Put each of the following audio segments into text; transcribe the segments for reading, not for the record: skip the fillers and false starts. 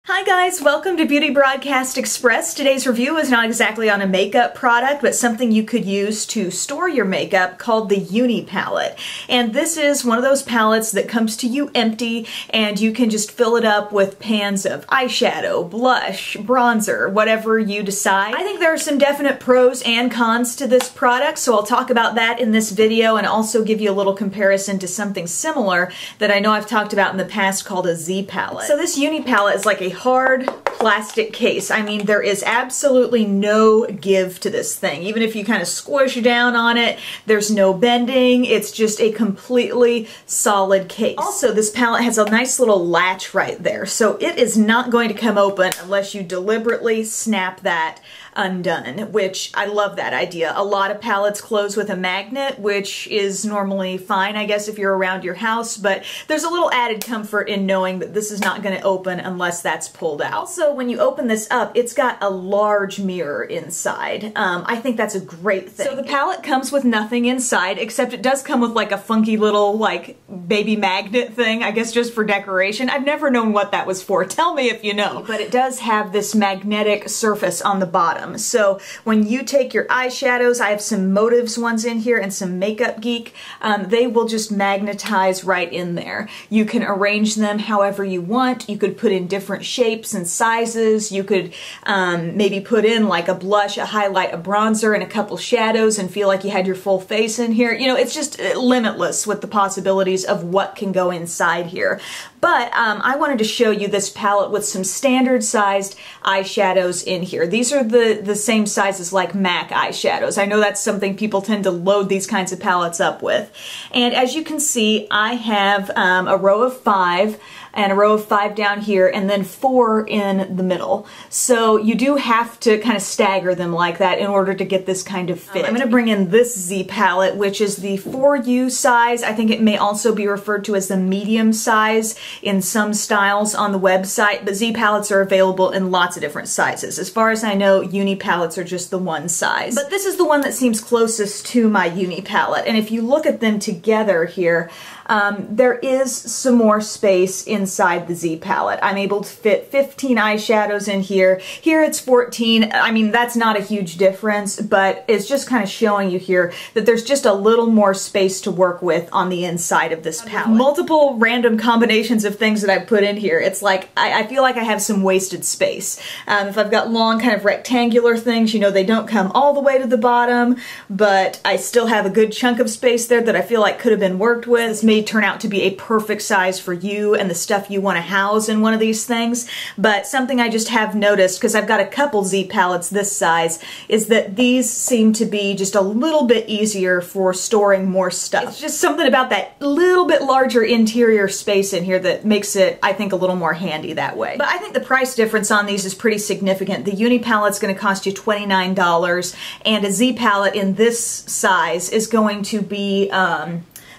Hi guys, welcome to Beauty Broadcast Express. Today's review is not exactly on a makeup product, but something you could use to store your makeup called the UNII Palette. And this is one of those palettes that comes to you empty and you can just fill it up with pans of eyeshadow, blush, bronzer, whatever you decide. I think there are some definite pros and cons to this product, so I'll talk about that in this video and also give you a little comparison to something similar that I know I've talked about in the past called a Z palette. So this UNII palette is like a hard plastic case. I mean, there is absolutely no give to this thing. Even if you kind of squish down on it, there's no bending. It's just a completely solid case. Also, this palette has a nice little latch right there, so it is not going to come open unless you deliberately snap that undone, which I love that idea. A lot of palettes close with a magnet, which is normally fine, I guess, if you're around your house, but there's a little added comfort in knowing that this is not going to open unless that's pulled out. Also, when you open this up, it's got a large mirror inside. I think that's a great thing. So the palette comes with nothing inside, except it does come with like a funky little like baby magnet thing, I guess just for decoration. I've never known what that was for. Tell me if you know. But it does have this magnetic surface on the bottom. So when you take your eyeshadows, I have some Motives ones in here and some Makeup Geek, they will just magnetize right in there. You can arrange them however you want. You could put in different shapes and sizes. You could maybe put in like a blush, a highlight, a bronzer, and a couple shadows and feel like you had your full face in here. You know, it's just limitless with the possibilities of what can go inside here. But I wanted to show you this palette with some standard sized eyeshadows in here. These are the same size as like MAC eyeshadows. I know that's something people tend to load these kinds of palettes up with. And as you can see, I have a row of 5 and a row of 5 down here, and then 4 in the middle. So you do have to kind of stagger them like that in order to get this kind of fit. I'm going to bring in this Z palette, which is the 4U size. I think it may also be referred to as the medium size in some styles on the website, but Z palettes are available in lots of different sizes. As far as I know, UNII palettes are just the one size. But this is the one that seems closest to my UNII palette, and if you look at them together here, there is some more space inside the Z palette. I'm able to fit 15 eyeshadows in here. Here it's 14. I mean, that's not a huge difference, but it's just kind of showing you here that there's just a little more space to work with on the inside of this palette. Multiple random combinations of things that I've put in here. It's like, I feel like I have some wasted space. If I've got long kind of rectangular things, you know, they don't come all the way to the bottom, but I still have a good chunk of space there that I feel like could have been worked with. This may turn out to be a perfect size for you and the stuff you want to house in one of these things, but something I just have noticed, because I've got a couple Z palettes this size, is that these seem to be just a little bit easier for storing more stuff. It's just something about that little bit larger interior space in here that makes it, I think, a little more handy that way. But I think the price difference on these is pretty significant. The UNII palette's going to cost you $29, and a Z palette in this size is going to be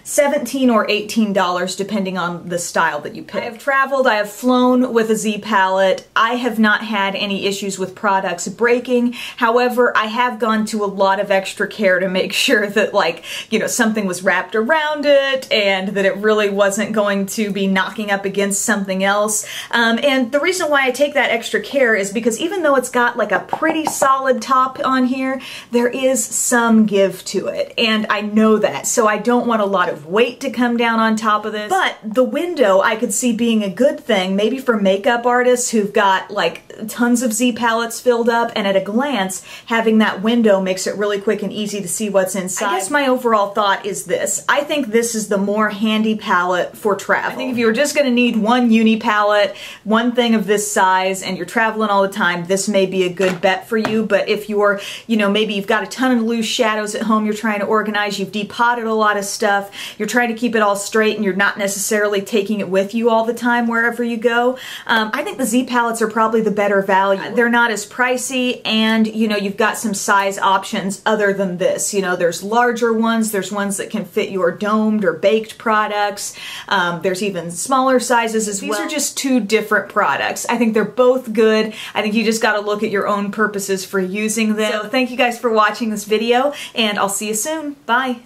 $17 or $18 depending on the style that you pick. I have traveled, I have flown with a Z palette. I have not had any issues with products breaking. However, I have gone to a lot of extra care to make sure that, like, you know, something was wrapped around it and that it really wasn't going to be knocking up against something else. And the reason why I take that extra care is because even though it's got like a pretty solid top on here, there is some give to it. And I know that, so I don't want a lot of weight to come down on top of this. But the window I could see being a good thing, maybe for makeup artists who've got like tons of Z palettes filled up, and at a glance having that window makes it really quick and easy to see what's inside. I guess my overall thought is this: I think this is the more handy palette for travel. I think if you were just going to need one UNII palette, one thing of this size, and you're traveling all the time, this may be a good bet for you. But if you're, you know, maybe you've got a ton of loose shadows at home you're trying to organize, you've depotted a lot of stuff, you're trying to keep it all straight, and you're not necessarily taking it with you all the time wherever you go, I think the Z palettes are probably the better value. They're not as pricey, and you know, you've got some size options other than this. You know, there's larger ones, there's ones that can fit your domed or baked products, there's even smaller sizes as well. These are just two different products. I think they're both good. I think you just got to look at your own purposes for using them. So thank you guys for watching this video, and I'll see you soon. Bye.